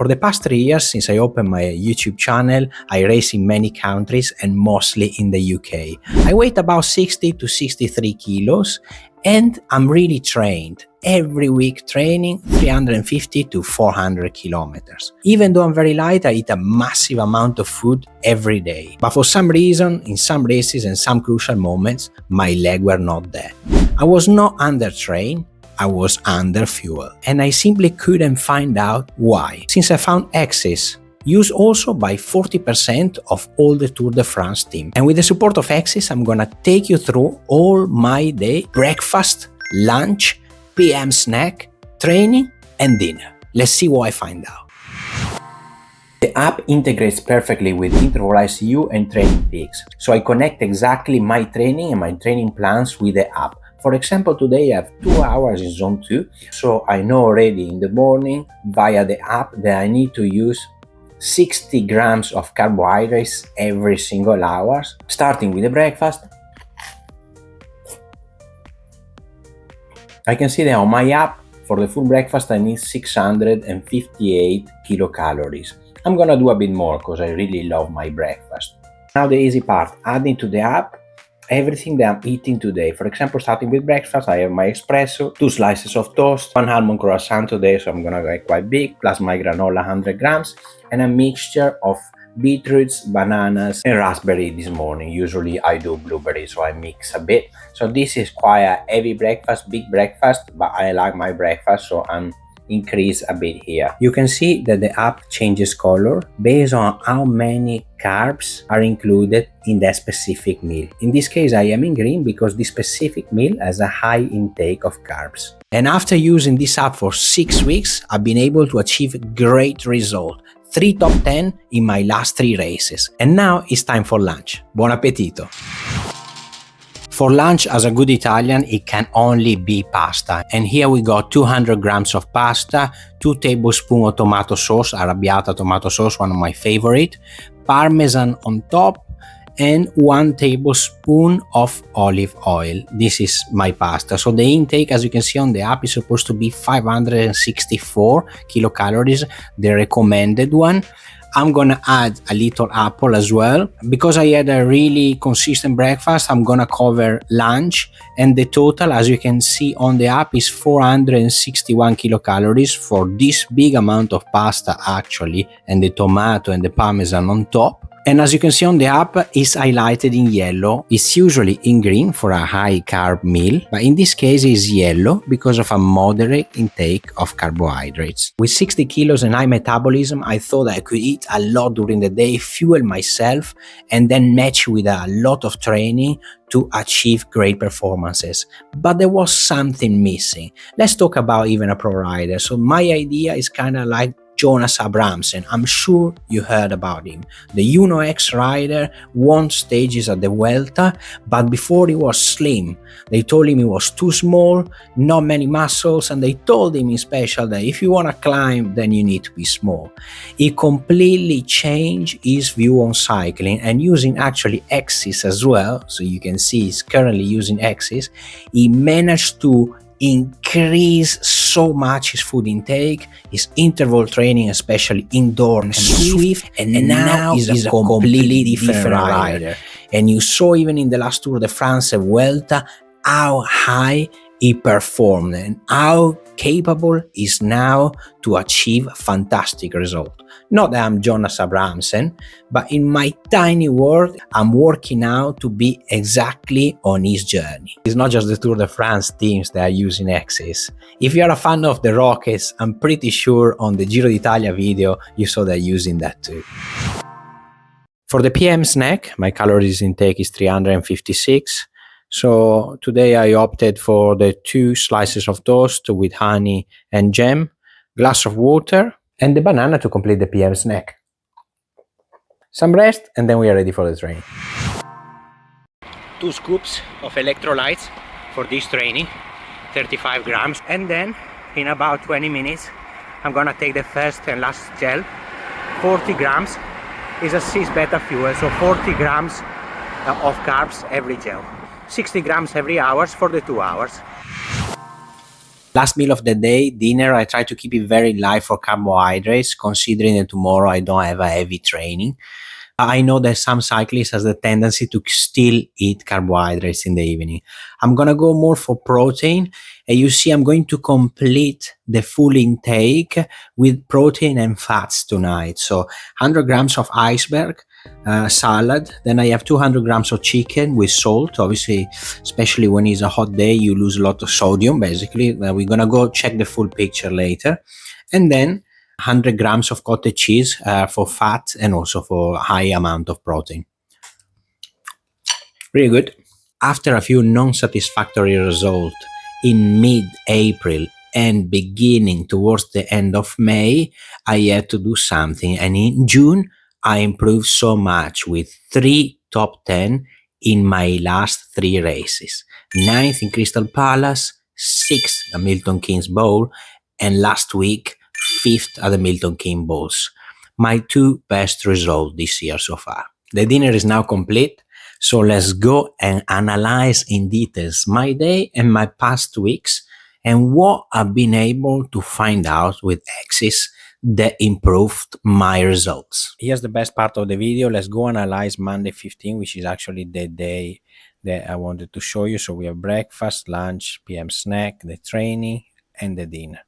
For the past 3 years since I opened my YouTube channel, I race in many countries and mostly in the UK. I weigh about 60 to 63 kilos and I'm really trained. Every week training 350 to 400 kilometers. Even though I'm very light, I eat a massive amount of food every day. But for some reason, in some races and some crucial moments, my legs were not there. I was not undertrained. I was under fuel and I simply couldn't find out why. Since I found Hexis, used also by 40% of all the Tour de France team. And with the support of Hexis, I'm gonna take you through all my day: breakfast, lunch, PM snack, training and dinner. Let's see what I find out. The app integrates perfectly with Intervalized EU and TrainingPeaks, so I connect exactly my training and my training plans with the app. For example, today I have 2 hours in zone 2, so I know already in the morning via the app that I need to use 60 grams of carbohydrates every single hour, starting with the breakfast. I can see that on my app, for the full breakfast I need 658 kilocalories. I'm gonna do a bit more because I really love my breakfast. Now the easy part, adding to the app everything that I'm eating today. For example, starting with breakfast, I have my espresso, 2 slices of toast, 1 almond croissant today, so I'm gonna get quite big, plus my granola 100 grams, and a mixture of beetroots, bananas, and raspberry this morning. Usually I do blueberry, so I mix a bit. So this is quite a heavy breakfast, big breakfast, but I like my breakfast, so I'm increase a bit here. You can see that the app changes color based on how many carbs are included in that specific meal. In this case, I am in green because this specific meal has a high intake of carbs. And after using this app for 6 weeks, I've been able to achieve great result. 3 top 10 in my last 3 races. And now it's time for lunch. Buon appetito! For lunch, as a good Italian, it can only be pasta. And here we got 200 grams of pasta, 2 tablespoons of tomato sauce, arrabbiata tomato sauce, one of my favorite, parmesan on top, and 1 tablespoon of olive oil. This is my pasta. So the intake, as you can see on the app, is supposed to be 564 kilocalories, the recommended one. I'm gonna add a little apple as well. Because I had a really consistent breakfast, I'm gonna cover lunch, and the total, as you can see on the app, is 461 kilocalories for this big amount of pasta actually, and the tomato and the parmesan on top. And as you can see on the app, it's highlighted in yellow. It's usually in green for a high carb meal, but in this case it's yellow because of a moderate intake of carbohydrates. With 60 kilos and high metabolism, I thought I could eat a lot during the day, fuel myself, and then match with a lot of training to achieve great performances. But there was something missing. Let's talk about even a pro rider. So my idea is kind of like Jonas Abrahamsen. I'm sure you heard about him. The Uno X rider won stages at the Vuelta, but before he was slim. They told him he was too small, not many muscles, and they told him in special that if you want to climb, then you need to be small. He completely changed his view on cycling, and using actually Hexis as well, so you can see he's currently using Hexis, he managed to increase so much his food intake, his interval training, especially indoor and Swift, and now he's a completely different rider. And you saw even in the last Tour de France Vuelta how high he performed and how capable he is now to achieve fantastic results. Not that I'm Jonas Abrahamsen, but in my tiny world, I'm working out to be exactly on his journey. It's not just the Tour de France teams that are using Hexis. If you're a fan of the Rockets, I'm pretty sure on the Giro d'Italia video, you saw they're using that too. For the PM snack, my calories intake is 356. So today I opted for the 2 slices of toast with honey and jam, glass of water, and the banana to complete the PM snack. Some rest, and then we are ready for the training. 2 scoops of electrolytes for this training, 35 grams. And then in about 20 minutes, I'm gonna take the first and last gel, 40 grams. Is a 6 beta fuel, so 40 grams of carbs every gel. 60 grams every hour for the 2 hours. Last meal of the day, dinner, I try to keep it very light for carbohydrates, considering that tomorrow I don't have a heavy training. I know that some cyclists has the tendency to still eat carbohydrates in the evening. I'm gonna go more for protein, and you see, I'm going to complete the full intake with protein and fats tonight. So 100 grams of iceberg salad. Then I have 200 grams of chicken with salt. Obviously, especially when it's a hot day, you lose a lot of sodium. Basically, we're gonna go check the full picture later, and then 100 grams of cottage cheese for fat and also for high amount of protein. Really good. After a few non-satisfactory results in mid-April and beginning towards the end of May, I had to do something. And in June, I improved so much with 3 top 10 in my last 3 races. 9th in Crystal Palace, 6th at Milton Keynes Bowl, and last week, 5th at the Milton Keynes Bowls. My 2 best results this year so far. The dinner is now complete. So let's go and analyze in details my day and my past weeks and what I've been able to find out with Hexis that improved my results. Here's the best part of the video. Let's go analyze Monday 15, which is actually the day that I wanted to show you. So we have breakfast, lunch, PM snack, the training, and the dinner.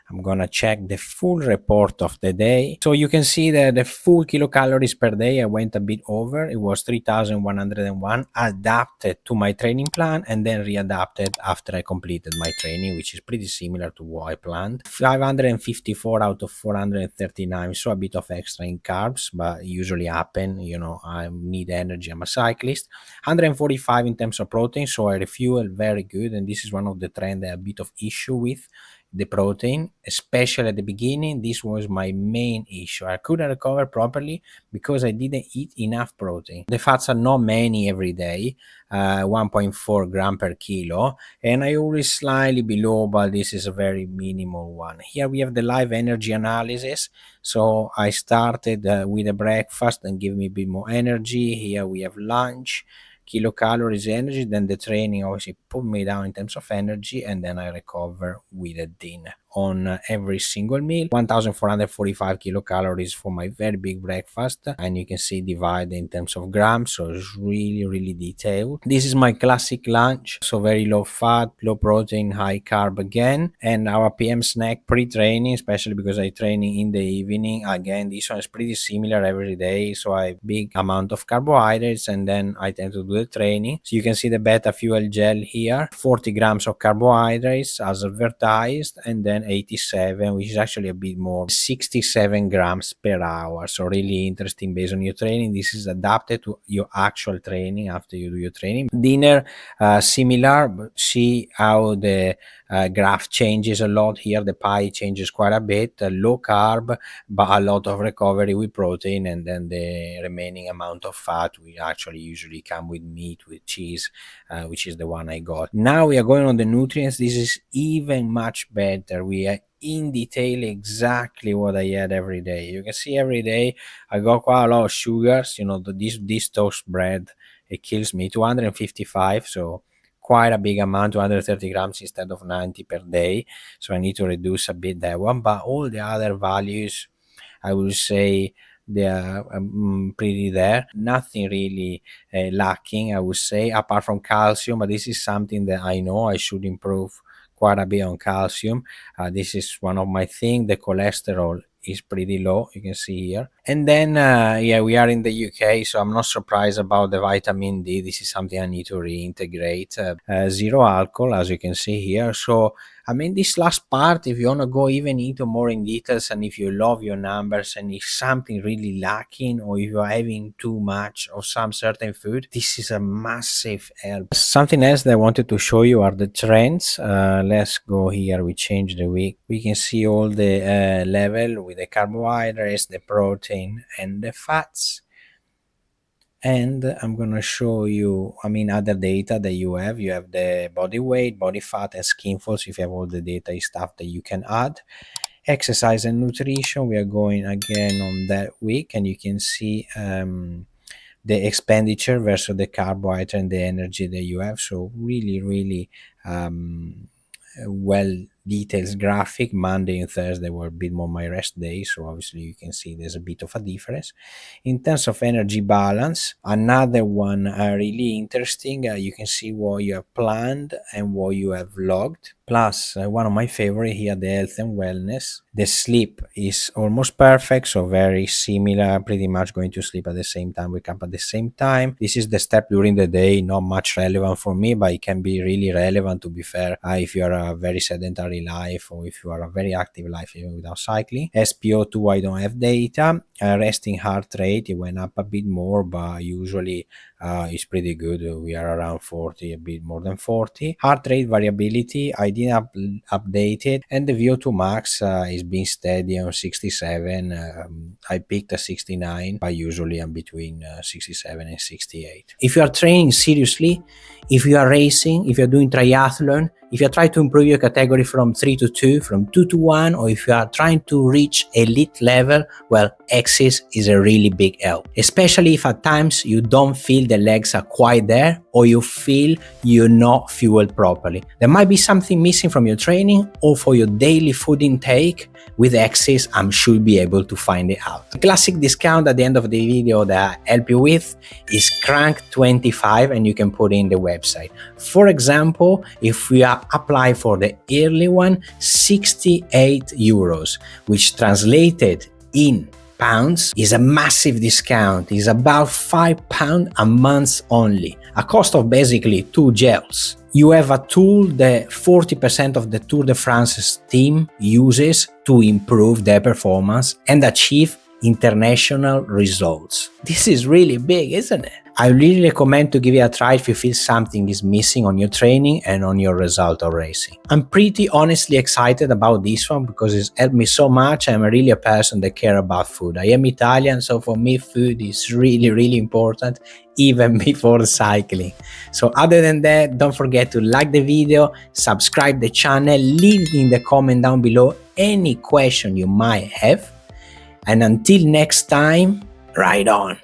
I'm gonna check the full report of the day. So you can see that the full kilocalories per day, I went a bit over. It was 3,101, adapted to my training plan and then readapted after I completed my training, which is pretty similar to what I planned. 554 out of 439, so a bit of extra in carbs, but usually happen, you know, I need energy, I'm a cyclist. 145 in terms of protein, so I refuel very good, and this is one of the trends that I have a bit of issue with. The protein, especially at the beginning, this was my main issue. I couldn't recover properly because I didn't eat enough protein. The fats are not many every day, 1.4 gram per kilo, and I always slightly below, but this is a very minimal one. Here we have the live energy analysis. So I started with a breakfast and give me a bit more energy. Here we have lunch, kilocalories energy, then the training obviously put me down in terms of energy, and then I recover with a dinner on every single meal. 1445 kilocalories for my very big breakfast, and you can see divided in terms of grams, so it's really detailed. This is my classic lunch, so very low fat, low protein, high carb again, and our PM snack pre-training, especially because I training in the evening. Again, this one is pretty similar every day, so I big amount of carbohydrates, and then I tend to do the training. So you can see the beta fuel gel here, 40 grams of carbohydrates as advertised, and then 87, which is actually a bit more, 67 grams per hour. So really interesting based on your training. This is adapted to your actual training after you do your training. Dinner, similar, but see how the graph changes a lot here. The pie changes quite a bit, low carb, but a lot of recovery with protein, and then the remaining amount of fat will actually usually come with meat, with cheese, which is the one I got. Now we are going on the nutrients. This is even much better. We are in detail exactly what I had every day. You can see every day I got quite a lot of sugars. You know, this toast bread, it kills me. 255, so quite a big amount, 230 grams instead of 90 per day. So I need to reduce a bit that one, but all the other values, I would say they are pretty there. Nothing really lacking, I would say, apart from calcium, but this is something that I know I should improve quite a bit on calcium. This is one of my things. The cholesterol is pretty low, you can see here. And then yeah, we are in the UK, so I'm not surprised about the vitamin D. This is something I need to reintegrate. Zero alcohol, as you can see here. So I mean, this last part, if you want to go even into more in details, and if you love your numbers, and if something really lacking, or if you're having too much of some certain food, this is a massive help. Something else that I wanted to show you are the trends. Let's go here. We change the week. We can see all the level with the carbohydrates, the protein, and the fats. And I'm gonna show you, I mean, other data that you have the body weight, body fat, and skin folds. If you have all the data stuff that you can add. Exercise and nutrition, we are going again on that week, and you can see the expenditure versus the carbohydrate and the energy that you have. So really well details graphic. Monday and Thursday were a bit more my rest days, so obviously you can see there's a bit of a difference. In terms of energy balance, another one really interesting. You can see what you have planned and what you have logged. Plus, one of my favorite here, the health and wellness. The sleep is almost perfect, so very similar, pretty much going to sleep at the same time, wake up at the same time. This is the step during the day, not much relevant for me, but it can be really relevant, to be fair, if you are a very sedentary life or if you are a very active life even without cycling. SpO2, I don't have data. Resting heart rate, it went up a bit more, but usually it's pretty good. We are around 40, a bit more than 40. Heart rate variability, I didn't update it, and the VO2 max is being steady on 67. I picked a 69, but usually I'm between 67 and 68. If you are training seriously, if you are racing, if you're doing triathlon, if you're trying to improve your category from 3 to 2, from 2 to 1, or if you are trying to reach elite level, well, Hexis is a really big help. Especially if at times you don't feel the legs are quite there, or you feel you're not fueled properly. There might be something missing from your training or for your daily food intake. With Hexis, I'm sure you'll be able to find it out. The classic discount at the end of the video that I help you with is Crank25, and you can put in the website. For example, if we are apply for the early one, 68 euros, which translated in pounds is a massive discount. Is about £5 a month only, a cost of basically 2 gels. You have a tool that 40% of the Tour de France team uses to improve their performance and achieve international results. This is really big, isn't it? I really recommend to give it a try if you feel something is missing on your training and on your result of racing. I'm pretty honestly excited about this one because it's helped me so much. I'm really a person that cares about food. I am Italian, so for me food is really important, even before cycling. So other than that, don't forget to like the video, subscribe the channel, leave in the comment down below any question you might have. And until next time, ride on!